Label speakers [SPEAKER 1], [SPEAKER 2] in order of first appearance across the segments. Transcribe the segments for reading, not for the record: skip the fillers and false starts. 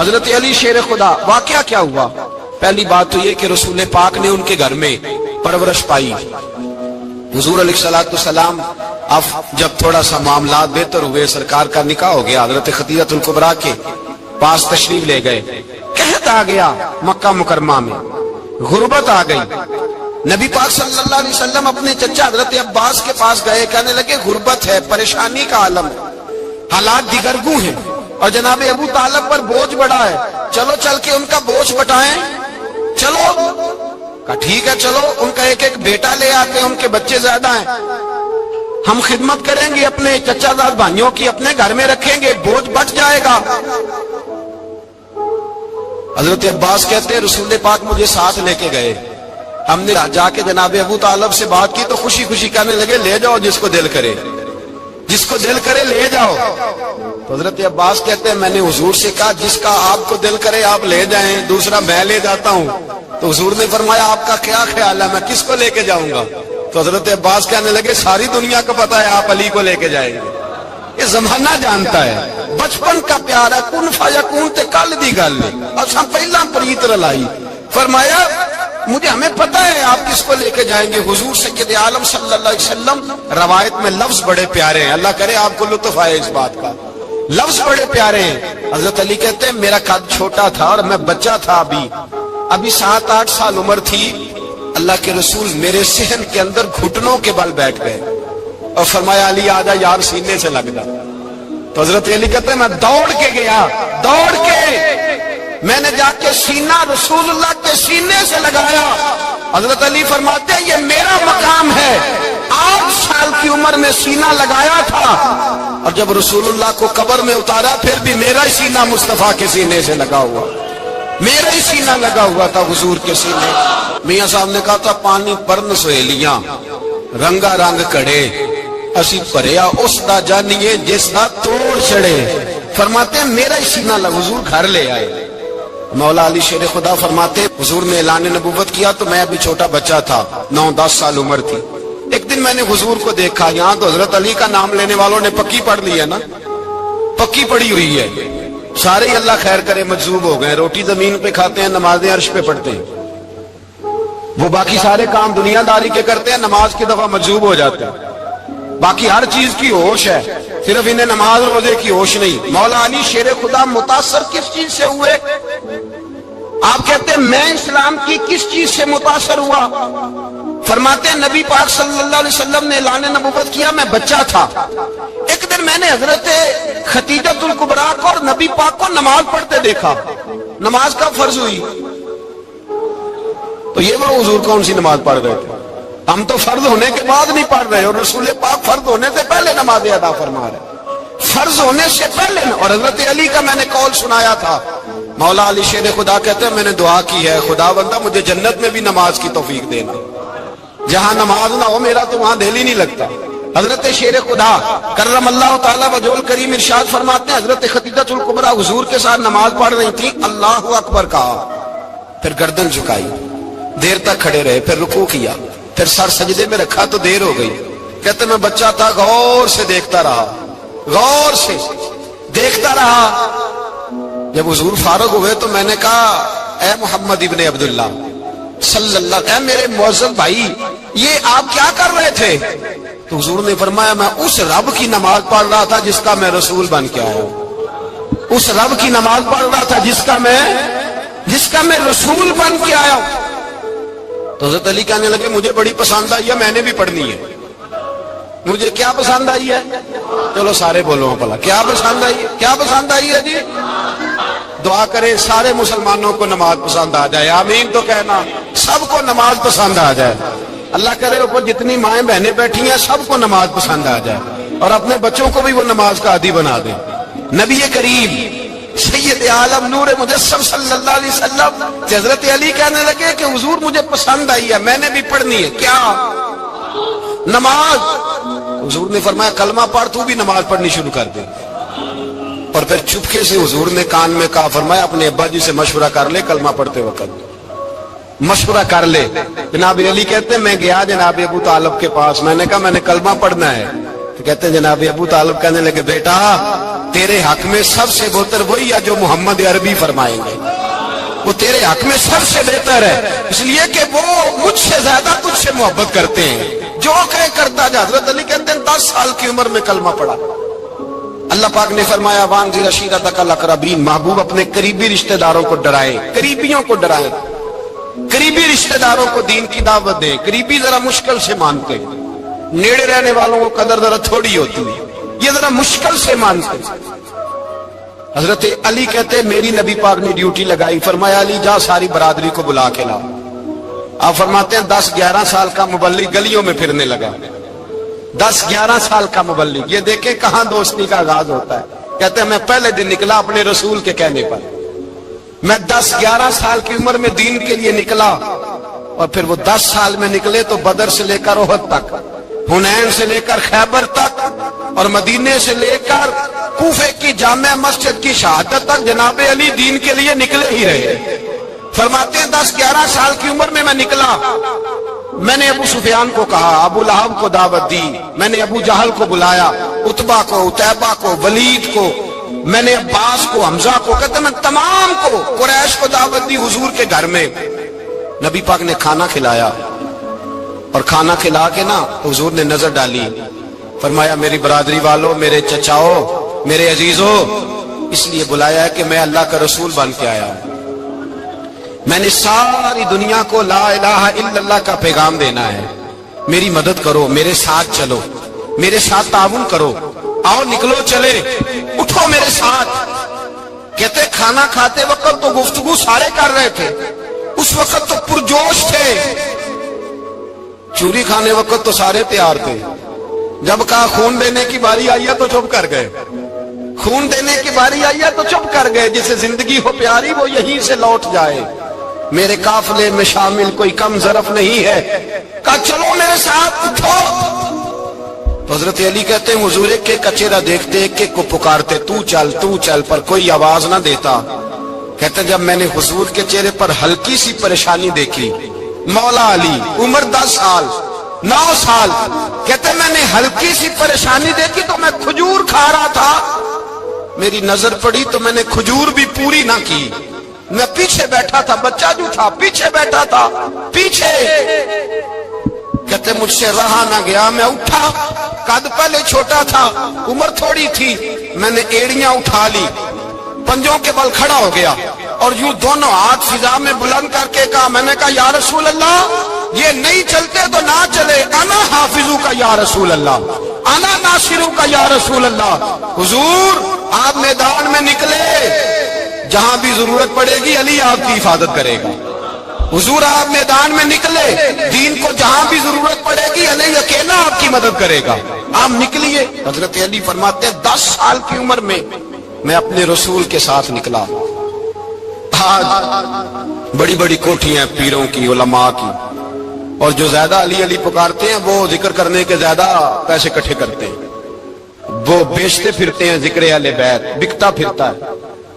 [SPEAKER 1] حضرت علی شیر خدا، واقعہ کیا ہوا؟ پہلی بات تو یہ کہ رسول پاک نے ان کے گھر میں پرورش پائی۔ حضور علیہ الصلوۃ والسلام اب جب تھوڑا سا معاملات بہتر ہوئے، سرکار کا نکاح ہو گیا، حضرت خدیجہ الکبریٰ کے پاس تشریف لے گئے۔ قحط آ گیا مکہ مکرمہ میں، غربت آ گئی۔ نبی پاک صلی اللہ علیہ وسلم اپنے چچا حضرت عباس کے پاس گئے، کہنے لگے غربت ہے، پریشانی کا عالم ہے، حالات دیگرگوں ہیں اور جناب ابو طالب پر بوجھ بڑا ہے، چلو چل کے ان کا بوجھ بٹائیں۔ چلو کہا ٹھیک ہے، چلو ان کا ایک ایک بیٹا لے آتے ہیں، ان کے بچے زیادہ ہیں، ہم خدمت کریں گے اپنے چچا زاد بھائیوں کی، اپنے گھر میں رکھیں گے، بوجھ بٹ جائے گا۔ حضرت عباس کہتے ہیں رسول پاک مجھے ساتھ لے کے گئے، ہم نے جا کے جناب ابو طالب سے بات کی تو خوشی خوشی کہنے لگے لے جاؤ جس کو دل کرے، جس کو دل کرے لے جاؤ۔ تو حضرت عباس کہتے ہیں میں نے حضور سے کہا جس کا آپ کو دل کرے آپ لے جائیں، دوسرا میں لے جاتا ہوں۔ تو حضور نے فرمایا آپ کا کیا خیال ہے، میں کس کو لے کے جاؤں گا؟ تو حضرت عباس کہنے لگے ساری دنیا کو پتا ہے آپ علی کو لے کے جائیں گے، یہ زمانہ جانتا ہے، بچپن کا پیار ہے، کن فیکون تے کل دی گل اور سب پہلا پریت رلائی۔ فرمایا مجھے ہمیں پتہ ہے آپ کس کو لے کے جائیں گے، حضور سید عالم صلی اللہ علیہ وسلم۔ روایت میں لفظ بڑے پیارے ہیں، اللہ کرے آپ کو لطف آئے اس بات کا، لفظ بڑے پیارے ہیں۔ حضرت علی کہتے ہیں میرا قد چھوٹا تھا اور میں بچہ تھا، ابھی 7-8 سال عمر تھی، اللہ کے رسول میرے صحن کے اندر گھٹنوں کے بل بیٹھ گئے اور فرمایا علی آجا یار سینے سے لگ جا۔ تو حضرت علی کہتے ہیں میں دوڑ کے گیا، دوڑ کے میں نے جا کے سینہ رسول اللہ کے سینے سے لگایا۔ حضرت علی فرماتے ہیں یہ میرا مقام ہے، 8 سال کی عمر میں سینہ لگایا تھا اور جب رسول اللہ کو قبر میں اتارا پھر بھی میرا ہی سینہ مصطفیٰ کے سینے سے لگا ہوا، میرا ہی سینہ لگا ہوا تھا حضور کے سینے۔ میاں صاحب نے کہا تھا پانی پرن سہیلیاں رنگا رنگ کڑے، اسی پریا اس دا جانیے جس دا توڑ چڑے۔ فرماتے ہیں میرا ہی سینہ لگا، حضور گھر لے آئے۔ مولا علی شیر خدا فرماتے حضور نے اعلان نبوت کیا تو میں ابھی چھوٹا بچہ تھا، 9-10 سال عمر تھی۔ ایک دن میں نے حضور کو دیکھا، یہاں تو حضرت علی کا نام لینے والوں نے پکی پڑھ لی ہے نا، پکی پڑھی ہوئی ہے، سارے ہی اللہ خیر کرے مجذوب ہو گئے، روٹی زمین پہ کھاتے ہیں، نمازیں عرش پہ پڑھتے ہیں، وہ باقی سارے کام دنیا داری کے کرتے ہیں، نماز کی دفعہ مجذوب ہو جاتے ہیں، باقی ہر چیز کی ہوش ہے، صرف انہیں نماز روزے کی ہوش نہیں۔ مولا علی شیر خدا متاثر کس چیز سے ہوئے؟ آپ کہتے ہیں میں اسلام کی کس چیز سے متاثر ہوا؟ فرماتے ہیں نبی پاک صلی اللہ علیہ وسلم نے اعلان نبوت کیا، میں بچہ تھا، ایک دن میں نے حضرت خدیجہ الکبریٰ کو اور نبی پاک کو نماز پڑھتے دیکھا۔ نماز کب فرض ہوئی؟ تو یہ وہ حضور کون سی نماز پڑھ رہے تھے؟ ہم تو فرض ہونے کے بعد نہیں پڑھ رہے اور رسول پاک فرض ہونے سے پہلے نماز ادا فرما رہے، فرض ہونے سے پہلے۔ اور حضرت علی کا میں نے قول سنایا تھا، مولا علی شیر خدا کہتے ہیں میں نے دعا کی ہے خدا بندہ مجھے جنت میں بھی نماز کی توفیق دینا، جہاں نماز نہ ہو میرا تو وہاں دل ہی نہیں لگتا۔ حضرت شیر خدا کرم اللہ تعالیٰ وجہ الکریم ارشاد فرماتے ہیں حضرت خدیجہ الکبریٰ حضور کے ساتھ نماز پڑھ رہی تھی، اللہ اکبر کہا، پھر گردن جھکائی، دیر تک کھڑے رہے، پھر رکوع کیا، پھر سر سجدے میں رکھا تو دیر ہو گئی۔ کہتے میں بچہ تھا، غور سے دیکھتا رہا، غور سے دیکھتا رہا۔ جب حضور فارغ ہوئے تو میں نے کہا اے محمد ابن عبداللہ صلی اللہ، اے میرے معزز بھائی یہ آپ کیا کر رہے تھے؟ تو حضور نے فرمایا میں اس رب کی نماز پڑھ رہا تھا جس کا میں رسول بن کے آیا ہوں، اس رب کی نماز پڑھ رہا تھا جس کا میں رسول بن کے آیا ہوں۔ تو حضرت علی کہنے لگے مجھے بڑی پسند آئی ہے، میں نے بھی پڑھنی ہے۔ مجھے کیا پسند آئی ہے؟ چلو سارے بولو بھلا کیا پسند آئی ہے؟ کیا پسند آئی ہے جی؟ دعا کریں سارے مسلمانوں کو نماز پسند آ جائے، آمین تو کہنا، سب کو نماز پسند آ جائے۔ اللہ کرے اوپر جتنی مائیں بہنیں بیٹھی ہیں سب کو نماز پسند آ جائے اور اپنے بچوں کو بھی وہ نماز کا عادی بنا دیں۔ نبی کریم سید عالم نور مجسم صلی اللہ علیہ وسلم حضرت علی کہنے لگے کہ حضور مجھے پسند آئی ہے، میں نے بھی پڑھنی ہے۔ کیا؟ نماز۔ حضور نے فرمایا کلمہ پڑھ، تو بھی نماز پڑھنی شروع کر دے۔ اور پھر چپکے سے حضور نے کان میں کہا، فرمایا اپنے ابا جی سے مشورہ کر لے کلمہ پڑھتے وقت، مشورہ کر لے۔ جناب علی کہتے ہیں میں گیا جناب ابو طالب کے پاس، میں نے کہا میں نے کلمہ پڑھنا ہے، تو کہتے ہیں جناب ابو طالب کہنے لگے بیٹا تیرے حق میں سب سے بہتر وہی ہے جو محمد عربی فرمائیں گے، وہ تیرے حق میں سب سے بہتر ہے، اس لیے کہ وہ مجھ سے زیادہ تجھ سے محبت کرتے ہیں، جو کہے کرتا جا۔ حضرت علی کہتے ہیں 10 سال کی عمر میں کلمہ پڑھا۔ اللہ پاک نے فرمایا وانذر عشیرتک الاقربین، محبوب اپنے قریبی رشتہ داروں کو ڈرائے، قریبیوں کو ڈرائے، قریبی رشتہ داروں کو دین کی دعوت دیں۔ قریبی ذرا مشکل سے مانتے، نیڑے رہنے والوں کو قدر ذرا تھوڑی ہوتی ہے، یہ ذرا مشکل سے مانتے۔ حضرت علی کہتے ہیں میری نبی پاک نے ڈیوٹی لگائی، فرمایا علی جا ساری برادری کو بلا کے لا۔ آپ فرماتے ہیں 10-11 سال کا مبلغ گلیوں میں پھرنے لگا، 10-11 سال کا مبلغ، یہ دیکھیں کہاں دوستی کا آغاز ہوتا ہے۔ کہتے ہیں میں پہلے دن نکلا اپنے رسول کے کہنے پر، میں 10-11 سال کی عمر میں دین کے لیے نکلا، اور پھر وہ 10 سال میں نکلے تو بدر سے لے کر احد تک، حنین سے لے کر خیبر تک، اور مدینے سے لے کر کوفے کی جامع مسجد کی شہادت تک جناب علی دین کے لیے نکلے ہی رہے۔ فرماتے ہیں 10-11 سال کی عمر میں نکلا، میں نے ابو سفیان کو کہا، ابو لہب کو دعوت دی، میں نے ابو جہل کو بلایا، عتبہ کو، عتیبہ کو، ولید کو، میں نے عباس کو، حمزہ کو، کہتے میں تمام کو، قریش کو دعوت دی حضور کے گھر میں۔ نبی پاک نے کھانا کھلایا، اور کھانا کھلا کے نا حضور نے نظر ڈالی، فرمایا میری برادری والوں، میرے چچاؤ، میرے عزیزوں، اس لیے بلایا ہے کہ میں اللہ کا رسول بن کے آیا ہوں، میں نے ساری دنیا کو لا الہ الا اللہ کا پیغام دینا ہے، میری مدد کرو، میرے ساتھ چلو، میرے ساتھ تعاون کرو، آؤ نکلو چلے، اٹھو میرے ساتھ۔ کہتے کھانا کھاتے وقت تو گفتگو سارے کر رہے تھے، اس وقت تو پرجوش تھے، چوری کھانے وقت تو سارے تیار تھے، جب کہا خون دینے کی باری آئی ہے تو چپ کر گئے، خون دینے کی باری آئی ہے تو چپ کر گئے، جسے زندگی ہو پیاری وہ یہیں سے لوٹ جائے، میرے قافلے میں شامل کوئی کم ظرف نہیں ہے، کہا چلو میرے ساتھ اٹھو۔ تو حضرت علی کہتے ہیں حضور ایک ایک کا چہرہ دیکھتے، ایک ایک کو پکارتے، تو چل، پر کوئی آواز نہ دیتا۔ کہتے ہیں جب میں نے حضور کے چہرے پر ہلکی سی پریشانی دیکھی، مولا علی عمر 10 سال 9 سال، کہتے ہیں میں نے ہلکی سی پریشانی دیکھی تو میں کھجور کھا رہا تھا، میری نظر پڑی تو میں نے کھجور بھی پوری نہ کی، میں پیچھے بیٹھا تھا، بچہ جو تھا پیچھے بیٹھا تھا، پیچھے۔ کہتے مجھ سے رہا نہ گیا، میں اٹھا، قد پہلے چھوٹا تھا، عمر تھوڑی تھی، میں نے ایڑیاں اٹھا لی، پنجوں کے بل کھڑا ہو گیا، اور یوں دونوں ہاتھ فضا میں بلند کر کے کہا، میں نے کہا یا رسول اللہ یہ نہیں چلتے تو نہ چلے، انا حافظو کا یا رسول اللہ، انا ناصرو کا یا رسول اللہ۔ حضور آپ میدان میں نکلے، جہاں بھی ضرورت پڑے گی علی آپ کی حفاظت کرے گا۔ حضور آپ میدان میں نکلے، دین کو جہاں بھی ضرورت پڑے گی علی اکیلا آپ کی مدد کرے گا، آپ نکلیے۔ حضرت علی فرماتے ہیں 10 سال کی عمر میں میں اپنے رسول کے ساتھ نکلا۔ آج بڑی بڑی کوٹھیاں پیروں کی، علماء کی، اور جو زیادہ علی علی پکارتے ہیں وہ ذکر کرنے کے زیادہ پیسے اکٹھے کرتے ہیں، وہ بیچتے پھرتے ہیں، ذکر اہل بیت بکتا پھرتا ہے،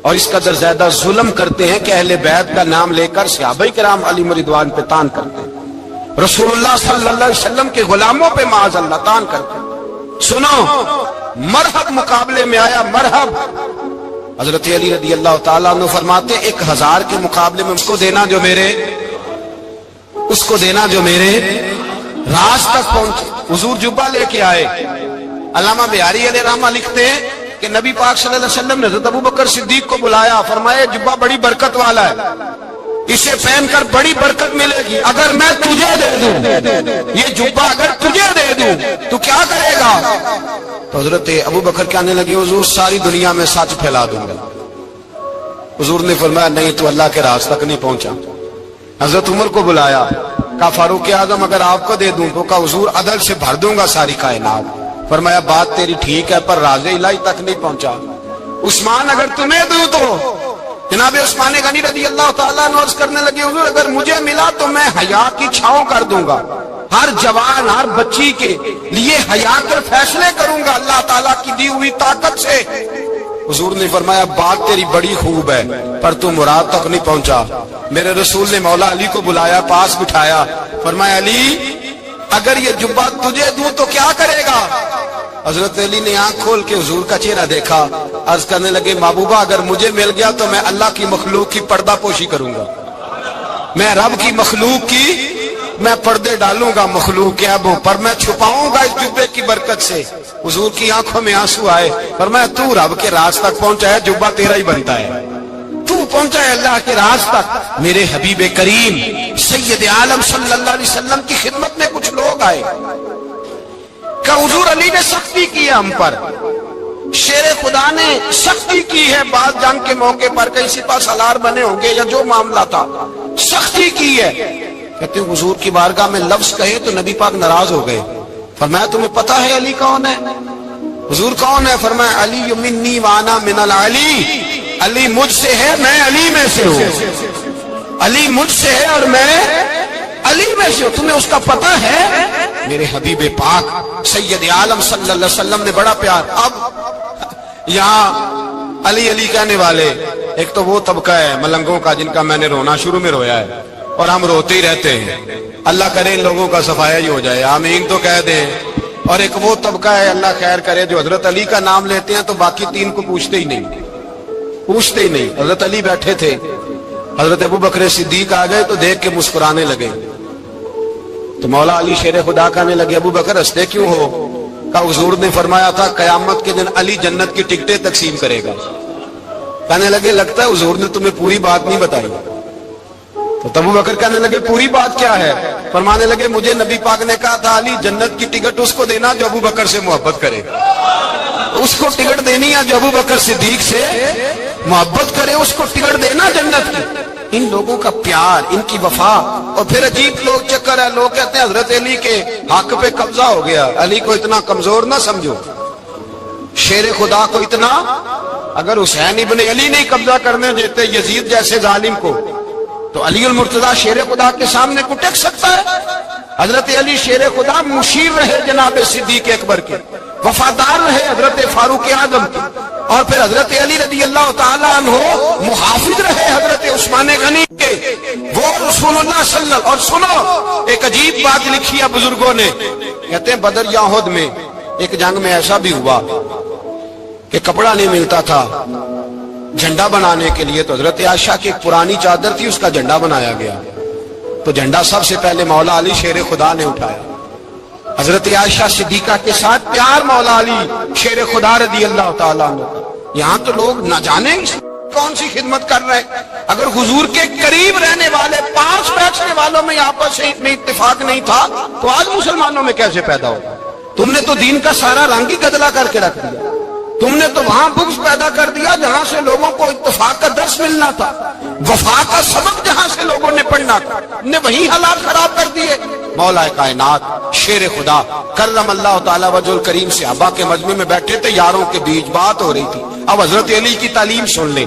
[SPEAKER 1] اور اس قدر زیادہ ظلم کرتے ہیں کہ اہل بیت کا نام لے کر صحابہ کرام علی رضوان پہ تان کرتے ہیں، رسول اللہ صلی اللہ علیہ وسلم کے غلاموں پہ معاذ اللہ تان کرتے ہیں۔ سنو مرحب مقابلے میں آیا، مرحب۔ حضرت علی رضی اللہ تعالیٰ عنہ فرماتے 1000 کے مقابلے میں اس کو دینا جو میرے راز تک پہنچے۔ حضور جبہ لے کے آئے۔ علامہ بہاری علیہ رحمہ لکھتے ہیں کہ نبی پاک صلی اللہ علیہ وسلم نے حضرت ابوبکر صدیق کو بلایا، فرمایا جبہ بڑی برکت والا ہے، اسے پہن کر بڑی برکت ملے گی، اگر میں تجھے دے دوں یہ جبہ، اگر تجھے دے دوں تو کیا کرے گا؟ تو حضرت ابوبکر کہنے لگے حضور ساری دنیا میں سچ پھیلا دوں گا۔ حضور نے فرمایا نہیں، تو اللہ کے راز تک نہیں پہنچا۔ حضرت عمر کو بلایا، کہا فاروق اعظم اگر آپ کو دے دوں تو کہا حضور عدل سے بھر دوں گا ساری کائنات۔ فرمایا بات تیری ٹھیک ہے پر راز الہی تک نہیں پہنچا۔ عثمان اگر تمہیں دوں تو جناب عثمان غنی رضی اللہ تعالیٰ عنہ عرض کرنے لگے حضور اگر مجھے ملا تو میں حیا کی چھاؤں کر دوں گا، ہر جوان ہر بچی کے لیے حیا کے فیصلے کروں گا اللہ تعالیٰ کی دی ہوئی طاقت سے۔ حضور نے فرمایا بات تیری بڑی خوب ہے پر تو مراد تک نہیں پہنچا۔ میرے رسول نے مولا علی کو بلایا، پاس بٹھایا، فرمایا علی اگر یہ جبہ تجھے دوں تو کیا کرے گا؟ حضرت علی نے آنکھ کھول کے حضور کا چہرہ دیکھا، عرض کرنے لگے محبوبہ اگر مجھے مل گیا تو میں اللہ کی مخلوق کی پردہ پوشی کروں گا، میں رب کی مخلوق کی میں پردے ڈالوں گا مخلوق کے ابوں پر، میں چھپاؤں گا اس جبے کی برکت سے۔ حضور کی آنکھوں میں آنسو آئے، فرمایا تو رب کے راز تک پہنچا ہے، جبہ تیرا ہی بنتا ہے، تو پہنچا ہے اللہ کے راز تک۔ میرے حبیب کریم سید عالم صلی اللہ علیہ وسلم کی خدمت میں کچھ لوگ آئے کہ حضور علی نے سختی کی ہے ہم پر، شیر خدا نے سختی کی ہے، بعد جنگ کے موقع پر کہیں سپاہ سالار بنے ہوں گے یا جو معاملہ تھا، سختی کی ہے۔ کہتے ہیں حضور کی بارگاہ میں لفظ کہے تو نبی پاک ناراض ہو گئے۔ فرمایا تمہیں پتا ہے علی کون ہے؟ حضور کون ہے؟ فرمایا علی منی وانا من العلی، علی مجھ سے ہے میں علی میں سے ہوں، علی مجھ سے ہے اور میں علی میں سے ہوں، تمہیں اس کا پتہ ہے؟ میرے حبیب پاک سید عالم صلی اللہ علیہ وسلم نے بڑا پیار۔ اب یہاں علی علی کہنے والے ایک تو وہ طبقہ ہے ملنگوں کا جن کا میں نے رونا شروع میں رویا ہے اور ہم روتے ہی رہتے ہیں، اللہ کرے ان لوگوں کا صفایا ہی ہو جائے، آمین تو کہہ دیں۔ اور ایک وہ طبقہ ہے اللہ خیر کرے جو حضرت علی کا نام لیتے ہیں تو باقی تین کو پوچھتے ہی نہیں، پوچھتے ہی نہیں۔ حضرت علی بیٹھے تھے، حضرت ابو بکر صدیق آ گئے تو دیکھ کے مسکرانے لگے، تو مولا علی شیر خدا کہنے لگے ابو بکر ہنستے کیوں ہو؟ کہ حضور نے فرمایا تھا قیامت کے دن علی جنت کی ٹکٹیں تقسیم کرے گا۔ کہنے لگے لگتا ہے حضور نے تمہیں پوری بات نہیں بتائی۔ تو ابو بکر کہنے لگے پوری بات کیا ہے؟ فرمانے لگے مجھے نبی پاک نے کہا تھا علی جنت کی ٹکٹ اس کو دینا جو ابو بکر سے محبت کرے، اس کو ٹکٹ دینی ہے جو ابو بکر صدیق سے محبت کرے، اس کو ٹکٹ دینا جنت کی۔ ان لوگوں کا پیار، ان کی وفا۔ اور پھر عجیب لوگ چکر ہے، لوگ کہتے ہیں حضرت علی کے حق پہ قبضہ ہو گیا، علی کو اتنا کمزور نہ سمجھو، شیر خدا کو اتنا، اگر حسین ابن علی نہیں قبضہ کرنے دیتے یزید جیسے ظالم کو تو علی المرتضی شیر خدا کے سامنے کو ٹک سکتا ہے؟ حضرت علی شیر خدا مشیر رہے جناب صدیق اکبر کے، وفادار رہے حضرت فاروق اعظم کے، اور پھر حضرت علی رضی اللہ تعالیٰ عنہ محافظ رہے حضرت عثمان غنی کے، وہ رسول اللہ صلی اللہ علیہ وسلم۔ اور سنو ایک عجیب بات لکھی ہے بزرگوں نے، کہتے ہیں بدر یا احد میں ایک جنگ میں ایسا بھی ہوا کہ کپڑا نہیں ملتا تھا جھنڈا بنانے کے لیے، تو حضرت عائشہ کی ایک پرانی چادر تھی، اس کا جھنڈا بنایا گیا، تو جھنڈا سب سے پہلے مولا علی شیر خدا نے اٹھایا۔ حضرت عائشہ صدیقہ کے ساتھ پیار مولا علی شیر خدا رضی اللہ تعالیٰ عنہ۔ یہاں تو لوگ نہ جانے کون سی خدمت کر رہے ہیں۔ اگر حضور کے قریب رہنے والے پاس بیٹھنے والوں میں آپس میں اتفاق نہیں تھا تو آج مسلمانوں میں کیسے پیدا ہو؟ تم نے تو دین کا سارا رنگ ہی گدلا کر کے رکھ دیا، تم نے تو وہاں بغض پیدا کر دیا جہاں سے لوگوں کو اتفاق کا درس ملنا تھا، وفا کا سبق جہاں سے لوگوں نے پڑھنا تھا، نے وہی حالات خراب کر دیے۔ مولا کائنات شیر خدا کرم اللہ تعالی وجہ الکریم صحابہ کے مجمع میں بیٹھے تھے، یاروں کے بیچ بات ہو رہی تھی۔ اب حضرت علی کی تعلیم سن لیں،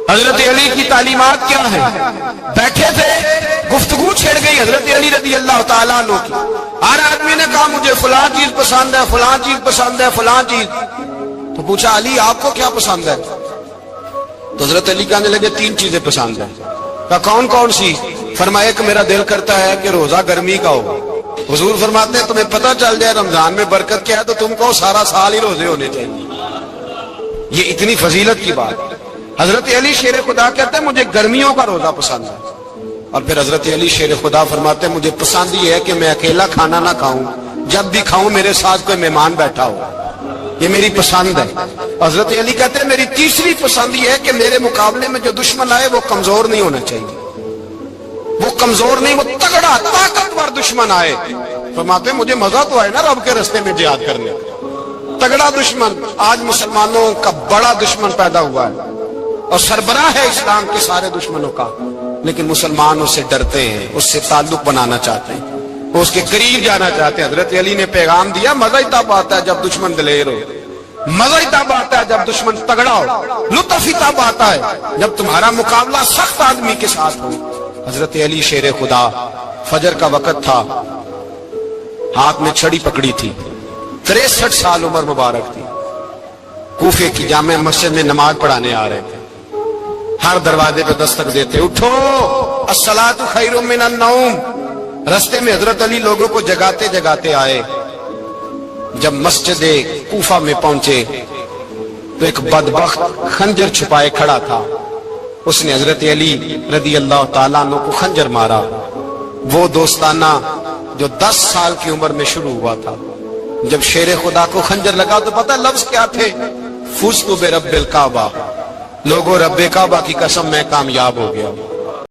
[SPEAKER 1] حضرت علی کی تعلیمات کیا ہیں؟ بیٹھے تھے، گفتگو چھڑ گئی حضرت علی رضی اللہ تعالیٰ عنہ کی۔ ہر آدمی نے کہا مجھے فلاں چیز پسند ہے، فلاں چیز پسند ہے، فلاں چیز۔ تو پوچھا علی آپ کو کیا پسند ہے؟ تو حضرت علی کہنے لگے تین چیزیں پسند ہیں۔ کہا کون کون سی؟ فرمایا کہ میرا دل کرتا ہے کہ روزہ گرمی کا ہو۔ حضور فرماتے ہیں تمہیں پتہ چل جائے رمضان میں برکت کیا ہے تو تم کو سارا سال ہی روزے ہونے چاہیے، یہ اتنی فضیلت کی بات۔ حضرت علی شیر خدا کہتے ہیں مجھے گرمیوں کا روزہ پسند ہے، اور پھر حضرت علی شیر خدا فرماتے ہیں مجھے پسند یہ ہے کہ میں اکیلا کھانا نہ کھاؤں، جب بھی کھاؤں میرے ساتھ کوئی مہمان بیٹھا ہو، یہ میری پسند ہے۔ حضرت علی کہتے ہیں میری تیسری پسند یہ ہے کہ میرے مقابلے میں جو دشمن آئے وہ کمزور نہیں ہونا چاہیے، وہ کمزور نہیں، وہ تگڑا طاقتور دشمن آئے۔ فرماتے ہیں مجھے مزہ تو آئے نا رب کے راستے میں جہاد کرنے، تگڑا دشمن۔ آج مسلمانوں کا بڑا دشمن پیدا ہوا ہے اور سربراہ ہے اسلام کے سارے دشمنوں کا، لیکن مسلمان اس سے ڈرتے ہیں، اس سے تعلق بنانا چاہتے ہیں، وہ اس کے قریب جانا چاہتے ہیں۔ حضرت علی نے پیغام دیا مزہ ہی تب آتا ہے جب دشمن دلیر ہو، مزہ ہی تب آتا ہے جب دشمن تگڑا ہو، لطف ہی تب آتا ہے جب تمہارا مقابلہ سخت آدمی کے ساتھ ہو۔ حضرت علی شیر خدا، فجر کا وقت تھا، ہاتھ میں چھڑی پکڑی تھی، 63 سال عمر مبارک تھی، کوفے کی جامع مسجد میں نماز پڑھانے آ رہے تھے، ہر دروازے پہ دستک دیتے اٹھو الصلاۃ خیر من النوم۔ رستے میں حضرت علی لوگوں کو جگاتے جگاتے آئے، جب مسجد کوفہ میں پہنچے تو ایک بدبخت خنجر چھپائے کھڑا تھا، اس نے حضرت علی رضی اللہ تعالیٰ عنہ کو خنجر مارا۔ وہ دوستانہ جو 10 سال کی عمر میں شروع ہوا تھا، جب شیر خدا کو خنجر لگا تو پتہ لفظ کیا تھے؟ فزت برب الکعبہ، لوگوں رب کعبہ کی قسم میں کامیاب ہو گیا۔